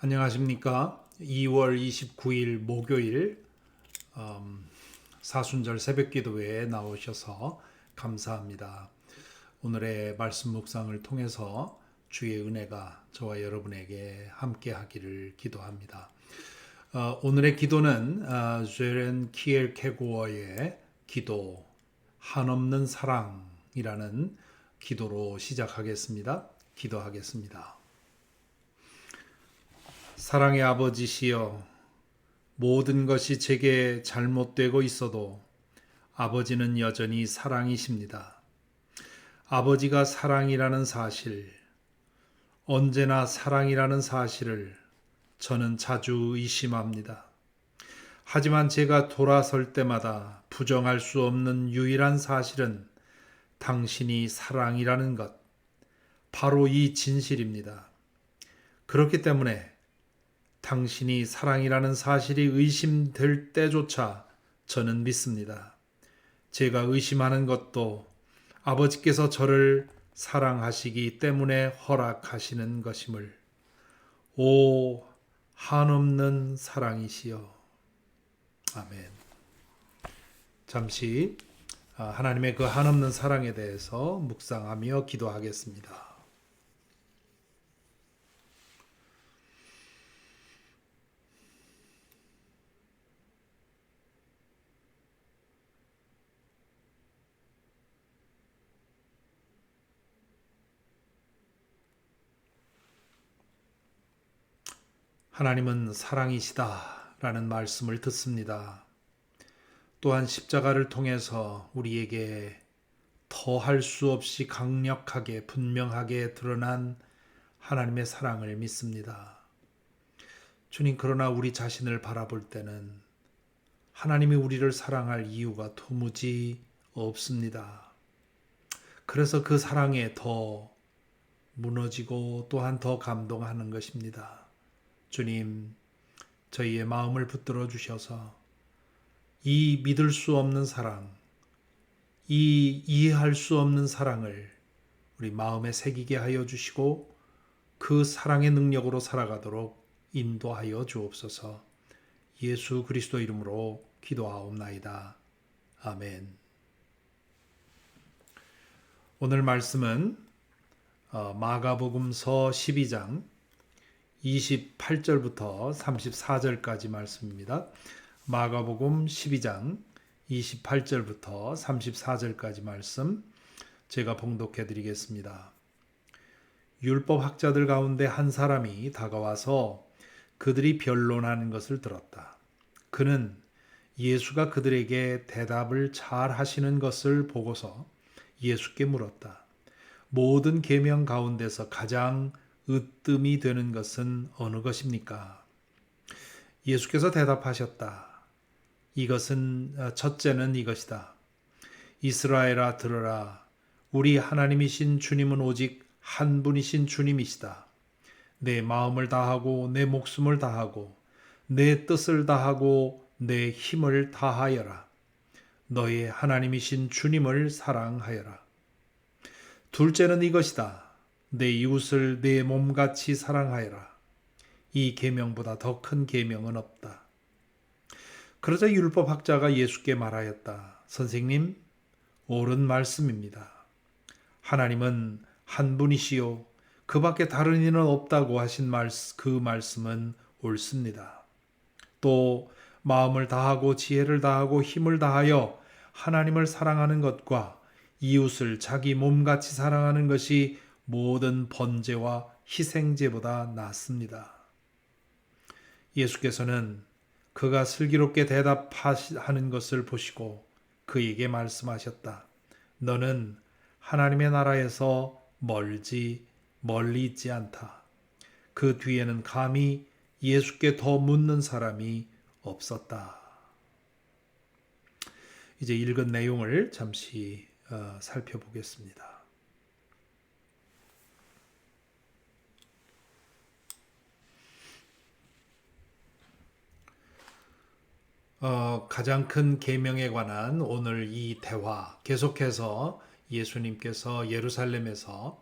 안녕하십니까. 2월 29일 목요일 사순절 새벽기도회에 나오셔서 감사합니다. 오늘의 말씀 묵상을 통해서 주의 은혜가 저와 여러분에게 함께 하기를 기도합니다. 오늘의 기도는 제렌 키엘케고어의 기도 한없는 사랑이라는 기도로 시작하겠습니다. 기도하겠습니다. 사랑의 아버지시여, 모든 것이 제게 잘못되고 있어도 아버지는 여전히 사랑이십니다. 아버지가 사랑이라는 사실, 언제나 사랑이라는 사실을 저는 자주 의심합니다. 하지만 제가 돌아설 때마다 부정할 수 없는 유일한 사실은 당신이 사랑이라는 것, 바로 이 진실입니다. 그렇기 때문에 당신이 사랑이라는 사실이 의심될 때조차 저는 믿습니다. 제가 의심하는 것도 아버지께서 저를 사랑하시기 때문에 허락하시는 것임을. 오, 한없는 사랑이시여. 아멘. 잠시 하나님의 그 한없는 사랑에 대해서 묵상하며 기도하겠습니다. 하나님은 사랑이시다 라는 말씀을 듣습니다. 또한 십자가를 통해서 우리에게 더할 수 없이 강력하게 분명하게 드러난 하나님의 사랑을 믿습니다. 주님, 그러나 우리 자신을 바라볼 때는 하나님이 우리를 사랑할 이유가 도무지 없습니다. 그래서 그 사랑에 더 무너지고 또한 더 감동하는 것입니다. 주님, 저희의 마음을 붙들어 주셔서 이 믿을 수 없는 사랑, 이 이해할 수 없는 사랑을 우리 마음에 새기게 하여 주시고 그 사랑의 능력으로 살아가도록 인도하여 주옵소서. 예수 그리스도 이름으로 기도하옵나이다. 아멘. 오늘 말씀은 마가복음서 12장 28절부터 34절까지 말씀입니다. 마가복음 12장 28절부터 34절까지 말씀 제가 봉독해 드리겠습니다. 율법 학자들 가운데 한 사람이 다가와서 그들이 변론하는 것을 들었다. 그는 예수가 그들에게 대답을 잘 하시는 것을 보고서 예수께 물었다. 모든 계명 가운데서 가장 으뜸이 되는 것은 어느 것입니까? 예수께서 대답하셨다. 첫째는 이것이다. 이스라엘아 들으라. 우리 하나님이신 주님은 오직 한 분이신 주님이시다. 내 마음을 다하고 내 목숨을 다하고 내 뜻을 다하고 내 힘을 다하여라. 너의 하나님이신 주님을 사랑하여라. 둘째는 이것이다. 내 이웃을 내 몸같이 사랑하여라. 이 계명보다 더 큰 계명은 없다. 그러자 율법학자가 예수께 말하였다. 선생님, 옳은 말씀입니다. 하나님은 한 분이시요 그 밖에 다른 이는 없다고 하신 그 말씀은 옳습니다. 또 마음을 다하고 지혜를 다하고 힘을 다하여 하나님을 사랑하는 것과 이웃을 자기 몸같이 사랑하는 것이 모든 번제와 희생제보다 낫습니다. 예수께서는 그가 슬기롭게 대답하는 것을 보시고 그에게 말씀하셨다. 너는 하나님의 나라에서 멀리 있지 않다. 그 뒤에는 감히 예수께 더 묻는 사람이 없었다. 이제 읽은 내용을 잠시 살펴보겠습니다. 가장 큰 계명에 관한 오늘 이 대화 계속해서 예수님께서 예루살렘에서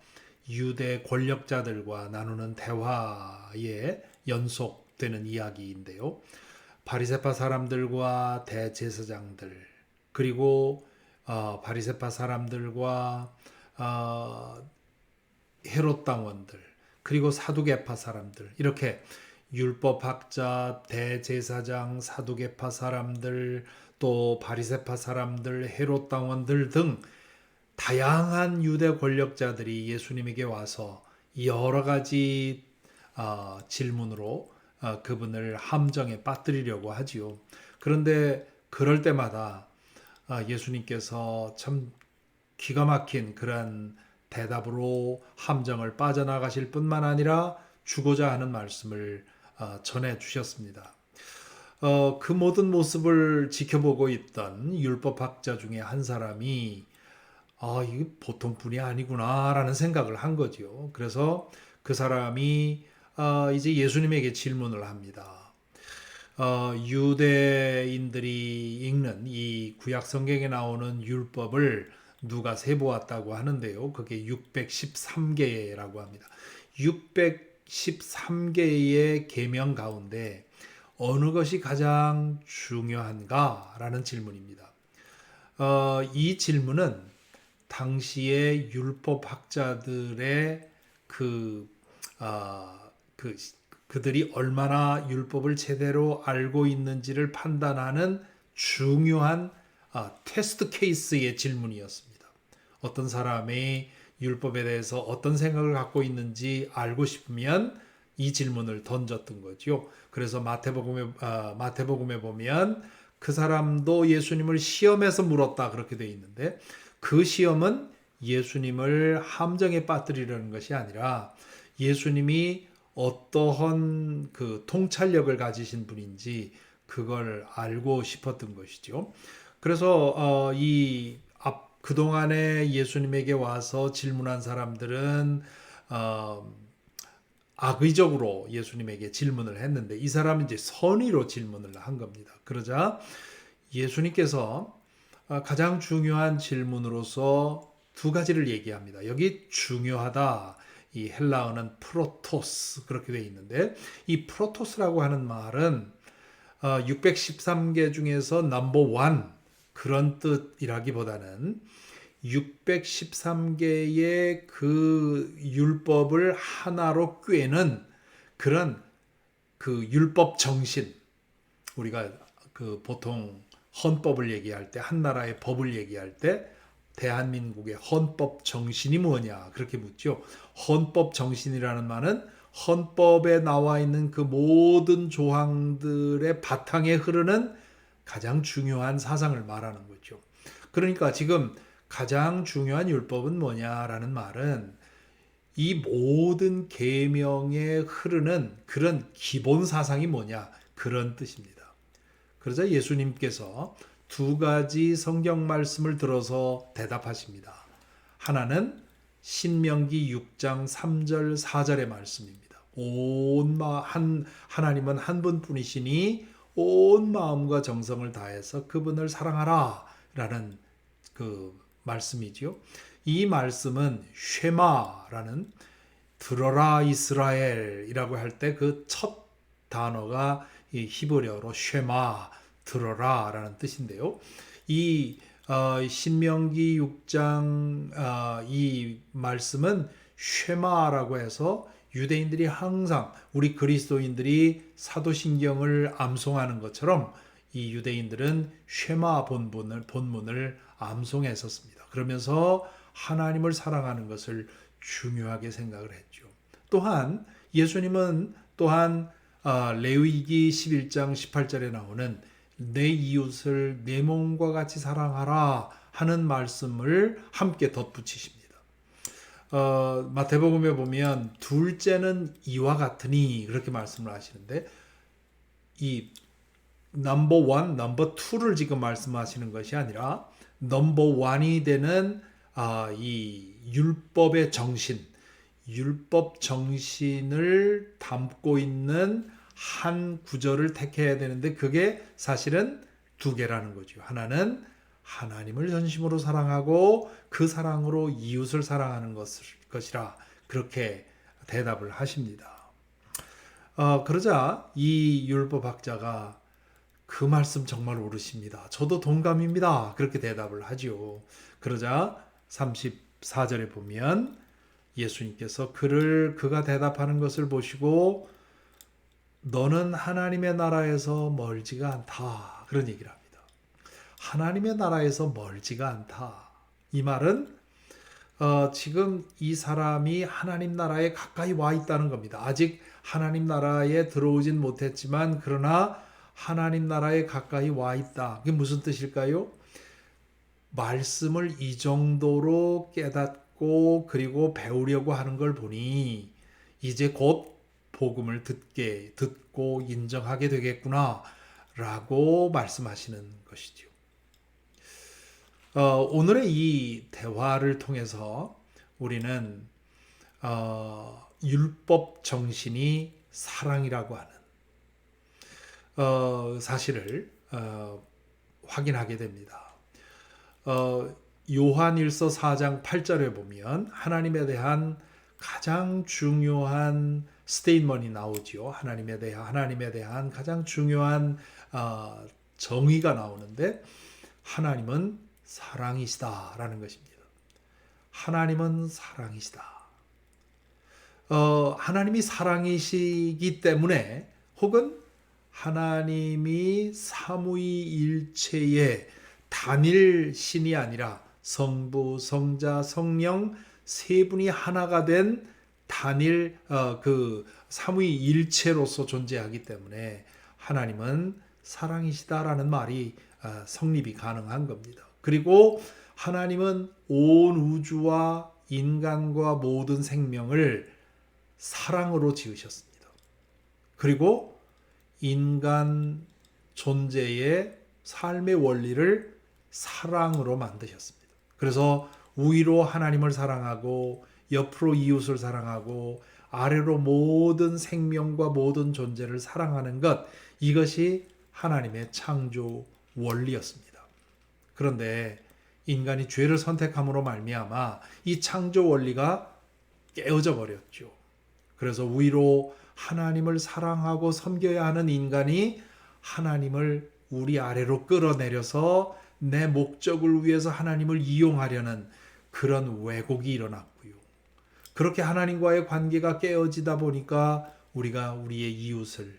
유대 권력자들과 나누는 대화에 연속되는 이야기인데요. 바리새파 사람들과 대제사장들 그리고 바리새파 사람들과 헤롯 당원들 그리고 사두개파 사람들 이렇게 율법학자, 대제사장, 사두개파 사람들 또 바리새파 사람들, 헤롯 당원들 등 다양한 유대 권력자들이 예수님에게 와서 여러 가지 질문으로 그분을 함정에 빠뜨리려고 하지요. 그런데 그럴 때마다 예수님께서 참 기가 막힌 그런 대답으로 함정을 빠져나가실 뿐만 아니라 주고자 하는 말씀을 전해 주셨습니다. 그 모든 모습을 지켜보고 있던 율법학자 중에 한 사람이 이게 보통 분이 아니구나라는 생각을 한 거죠. 그래서 그 사람이 이제 예수님에게 질문을 합니다. 유대인들이 읽는 이 구약 성경에 나오는 율법을 누가 세보았다고 하는데요. 그게 613개라고 합니다. 613개의 계명 가운데 어느 것이 가장 중요한가라는 질문입니다. 이 질문은 당시의 율법학자들의 그들이 얼마나 율법을 제대로 알고 있는지를 판단하는 중요한 테스트 케이스의 질문이었습니다. 어떤 사람이 율법에 대해서 어떤 생각을 갖고 있는지 알고 싶으면 이 질문을 던졌던 거죠. 그래서 마태복음에 보면 그 사람도 예수님을 시험해서 물었다 그렇게 되어 있는데 그 시험은 예수님을 함정에 빠뜨리려는 것이 아니라 예수님이 어떠한 그 통찰력을 가지신 분인지 그걸 알고 싶었던 것이죠. 그래서 그동안에 예수님에게 와서 질문한 사람들은 악의적으로 예수님에게 질문을 했는데 이 사람은 이제 선의로 질문을 한 겁니다. 그러자 예수님께서 가장 중요한 질문으로서 두 가지를 얘기합니다. 여기 중요하다. 이 헬라어는 프로토스 그렇게 되어 있는데 이 프로토스라고 하는 말은 613개 중에서 넘버 원 그런 뜻이라기보다는 613개의 그 율법을 하나로 꿰는 그런 그 율법 정신 우리가 그 보통 헌법을 얘기할 때 한 나라의 법을 얘기할 때 대한민국의 헌법 정신이 뭐냐 그렇게 묻죠. 헌법 정신이라는 말은 헌법에 나와 있는 그 모든 조항들의 바탕에 흐르는 가장 중요한 사상을 말하는 거죠. 그러니까 지금 가장 중요한 율법은 뭐냐라는 말은 이 모든 계명에 흐르는 그런 기본 사상이 뭐냐 그런 뜻입니다. 그러자 예수님께서 두 가지 성경 말씀을 들어서 대답하십니다. 하나는 신명기 6장 3절 4절의 말씀입니다. 하나님은 한 분뿐이시니 온 마음과 정성을 다해서 그분을 사랑하라 라는 그 말씀이지요. 이 말씀은 쉐마라는 들어라 이스라엘이라고 할 때 그 첫 단어가 이 히브리어로 쉐마 들어라 라는 뜻인데요. 이 신명기 6장 이 말씀은 쉐마라고 해서 유대인들이 항상 우리 그리스도인들이 사도신경을 암송하는 것처럼 이 유대인들은 쉐마 본문을 암송했었습니다. 그러면서 하나님을 사랑하는 것을 중요하게 생각을 했죠. 또한 예수님은 또한 레위기 11장 18절에 나오는 내 이웃을 내 몸과 같이 사랑하라 하는 말씀을 함께 덧붙이십니다. 마태복음에 보면 둘째는 이와 같으니 그렇게 말씀을 하시는데 이 넘버 원, 넘버 투를 지금 말씀하시는 것이 아니라 넘버 원이 되는 이 율법의 정신, 율법 정신을 담고 있는 한 구절을 택해야 되는데 그게 사실은 두 개라는 거죠. 하나는 하나님을 전심으로 사랑하고 그 사랑으로 이웃을 사랑하는 것이라 그렇게 대답을 하십니다. 그러자 이 율법학자가 그 말씀 정말 옳으십니다. 저도 동감입니다. 그렇게 대답을 하지요. 그러자 34절에 보면 예수님께서 그가 대답하는 것을 보시고 너는 하나님의 나라에서 멀지가 않다. 그런 얘기를 합니다. 하나님의 나라에서 멀지가 않다. 이 말은 지금 이 사람이 하나님 나라에 가까이 와 있다는 겁니다. 아직 하나님 나라에 들어오진 못했지만 그러나 하나님 나라에 가까이 와 있다. 그게 무슨 뜻일까요? 말씀을 이 정도로 깨닫고 그리고 배우려고 하는 걸 보니 이제 곧 복음을 듣고 인정하게 되겠구나 라고 말씀하시는 것이죠. 오늘의 이 대화를 통해서 우리는 율법 정신이 사랑이라고 하는 사실을 확인하게 됩니다. 요한일서 4장 8절에 보면 하나님에 대한 가장 중요한 스테이트먼이 나오지요. 하나님에 대한 가장 중요한 정의가 나오는데 하나님은 사랑이시다라는 것입니다. 하나님은 사랑이시다. 하나님이 사랑이시기 때문에 혹은 하나님이 삼위일체의 단일 신이 아니라 성부, 성자, 성령 세 분이 하나가 된 단일 그 삼위일체로서 존재하기 때문에 하나님은 사랑이시다라는 말이 성립이 가능한 겁니다. 그리고 하나님은 온 우주와 인간과 모든 생명을 사랑으로 지으셨습니다. 그리고 인간 존재의 삶의 원리를 사랑으로 만드셨습니다. 그래서 위로 하나님을 사랑하고 옆으로 이웃을 사랑하고 아래로 모든 생명과 모든 존재를 사랑하는 것, 이것이 하나님의 창조 원리였습니다. 그런데 인간이 죄를 선택함으로 말미암아 이 창조 원리가 깨어져 버렸죠. 그래서 위로 하나님을 사랑하고 섬겨야 하는 인간이 하나님을 우리 아래로 끌어내려서 내 목적을 위해서 하나님을 이용하려는 그런 왜곡이 일어났고요. 그렇게 하나님과의 관계가 깨어지다 보니까 우리가 우리의 이웃을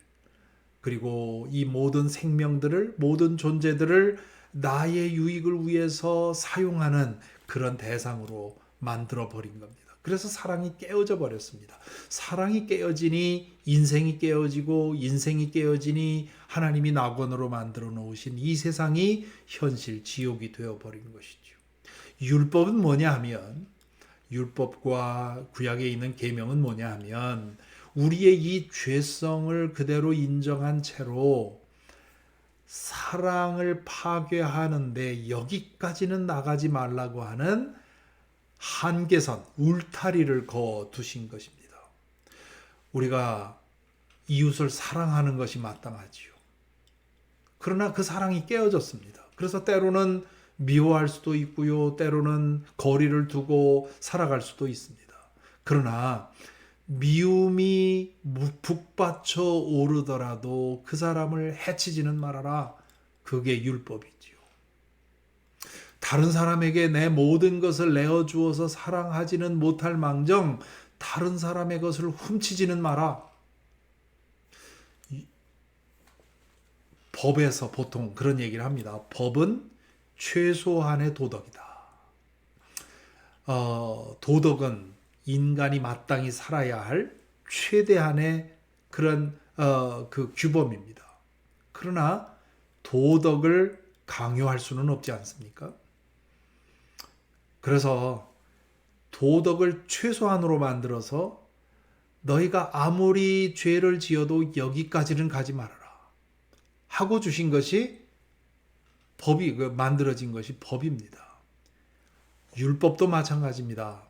그리고 이 모든 생명들을 모든 존재들을 나의 유익을 위해서 사용하는 그런 대상으로 만들어 버린 겁니다. 그래서 사랑이 깨어져 버렸습니다. 사랑이 깨어지니 인생이 깨어지고 인생이 깨어지니 하나님이 낙원으로 만들어 놓으신 이 세상이 현실 지옥이 되어 버린 것이죠. 율법은 뭐냐 하면 율법과 구약에 있는 계명은 뭐냐 하면 우리의 이 죄성을 그대로 인정한 채로 사랑을 파괴하는데 여기까지는 나가지 말라고 하는 한계선, 울타리를 그어 두신 것입니다. 우리가 이웃을 사랑하는 것이 마땅하지요. 그러나 그 사랑이 깨어졌습니다. 그래서 때로는 미워할 수도 있고요. 때로는 거리를 두고 살아갈 수도 있습니다. 그러나 미움이 북받쳐 오르더라도 그 사람을 해치지는 말아라. 그게 율법이지요. 다른 사람에게 내 모든 것을 내어주어서 사랑하지는 못할 망정 다른 사람의 것을 훔치지는 마라. 법에서 보통 그런 얘기를 합니다. 법은 최소한의 도덕이다. 도덕은 인간이 마땅히 살아야 할 최대한의 그런 그 규범입니다. 그러나 도덕을 강요할 수는 없지 않습니까? 그래서 도덕을 최소한으로 만들어서 너희가 아무리 죄를 지어도 여기까지는 가지 말아라 하고 주신 것이 법이 만들어진 것이 법입니다. 율법도 마찬가지입니다.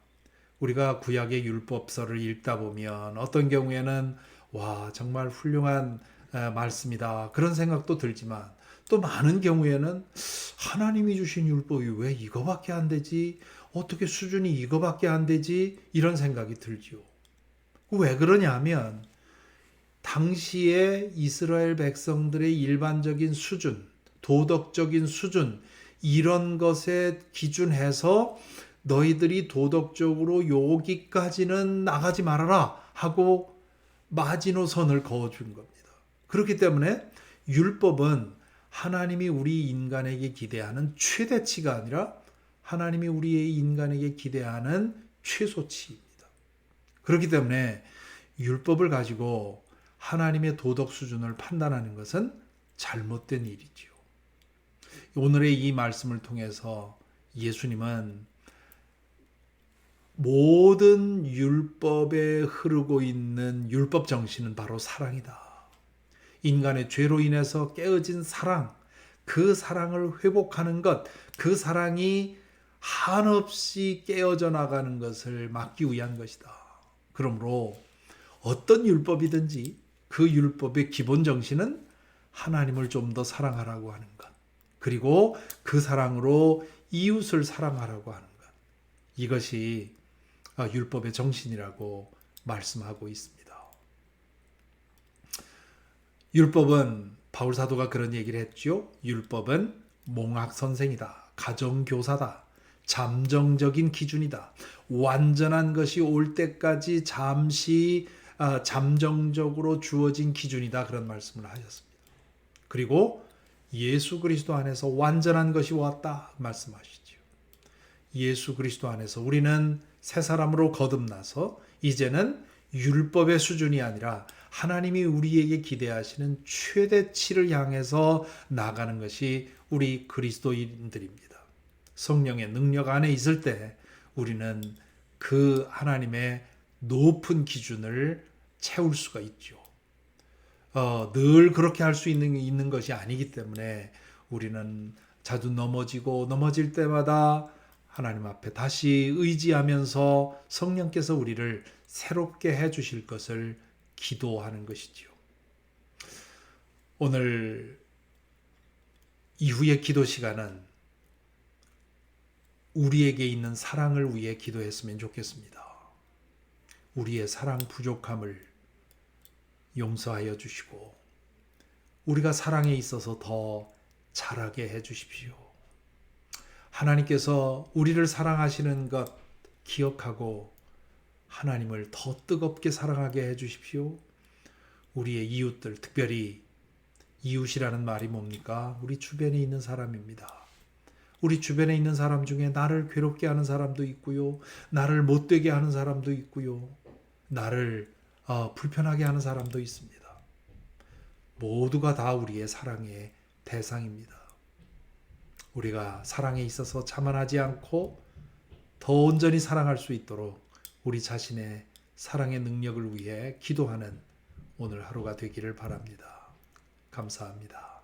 우리가 구약의 율법서를 읽다 보면 어떤 경우에는 와 정말 훌륭한 말씀이다 그런 생각도 들지만 또 많은 경우에는 하나님이 주신 율법이 왜 이거밖에 안 되지? 어떻게 수준이 이거밖에 안 되지? 이런 생각이 들지요. 왜 그러냐 하면 당시에 이스라엘 백성들의 일반적인 수준, 도덕적인 수준, 이런 것에 기준해서 너희들이 도덕적으로 여기까지는 나가지 말아라 하고 마지노선을 그어준 겁니다. 그렇기 때문에 율법은 하나님이 우리 인간에게 기대하는 최대치가 아니라 하나님이 우리 인간에게 기대하는 최소치입니다. 그렇기 때문에 율법을 가지고 하나님의 도덕 수준을 판단하는 것은 잘못된 일이지요. 오늘의 이 말씀을 통해서 예수님은 모든 율법에 흐르고 있는 율법 정신은 바로 사랑이다. 인간의 죄로 인해서 깨어진 사랑, 그 사랑을 회복하는 것, 그 사랑이 한없이 깨어져 나가는 것을 막기 위한 것이다. 그러므로 어떤 율법이든지 그 율법의 기본 정신은 하나님을 좀 더 사랑하라고 하는 것, 그리고 그 사랑으로 이웃을 사랑하라고 하는 것, 이것이 율법의 정신이라고 말씀하고 있습니다. 율법은 바울 사도가 그런 얘기를 했죠. 율법은 몽학 선생이다. 가정교사다. 잠정적인 기준이다. 완전한 것이 올 때까지 잠시 잠정적으로 주어진 기준이다. 그런 말씀을 하셨습니다. 그리고 예수 그리스도 안에서 완전한 것이 왔다 말씀하시죠. 예수 그리스도 안에서 우리는 새 사람으로 거듭나서 이제는 율법의 수준이 아니라 하나님이 우리에게 기대하시는 최대치를 향해서 나가는 것이 우리 그리스도인들입니다. 성령의 능력 안에 있을 때 우리는 그 하나님의 높은 기준을 채울 수가 있죠. 늘 그렇게 할 수 있는 것이 아니기 때문에 우리는 자주 넘어질 때마다 하나님 앞에 다시 의지하면서 성령께서 우리를 새롭게 해주실 것을 기도하는 것이지요. 오늘 이후의 기도 시간은 우리에게 있는 사랑을 위해 기도했으면 좋겠습니다. 우리의 사랑 부족함을 용서하여 주시고 우리가 사랑에 있어서 더 잘하게 해 주십시오. 하나님께서 우리를 사랑하시는 것 기억하고 하나님을 더 뜨겁게 사랑하게 해 주십시오. 우리의 이웃들, 특별히 이웃이라는 말이 뭡니까? 우리 주변에 있는 사람입니다. 우리 주변에 있는 사람 중에 나를 괴롭게 하는 사람도 있고요. 나를 못되게 하는 사람도 있고요. 나를 불편하게 하는 사람도 있습니다. 모두가 다 우리의 사랑의 대상입니다. 우리가 사랑에 있어서 자만하지 않고 더 온전히 사랑할 수 있도록 우리 자신의 사랑의 능력을 위해 기도하는 오늘 하루가 되기를 바랍니다. 감사합니다.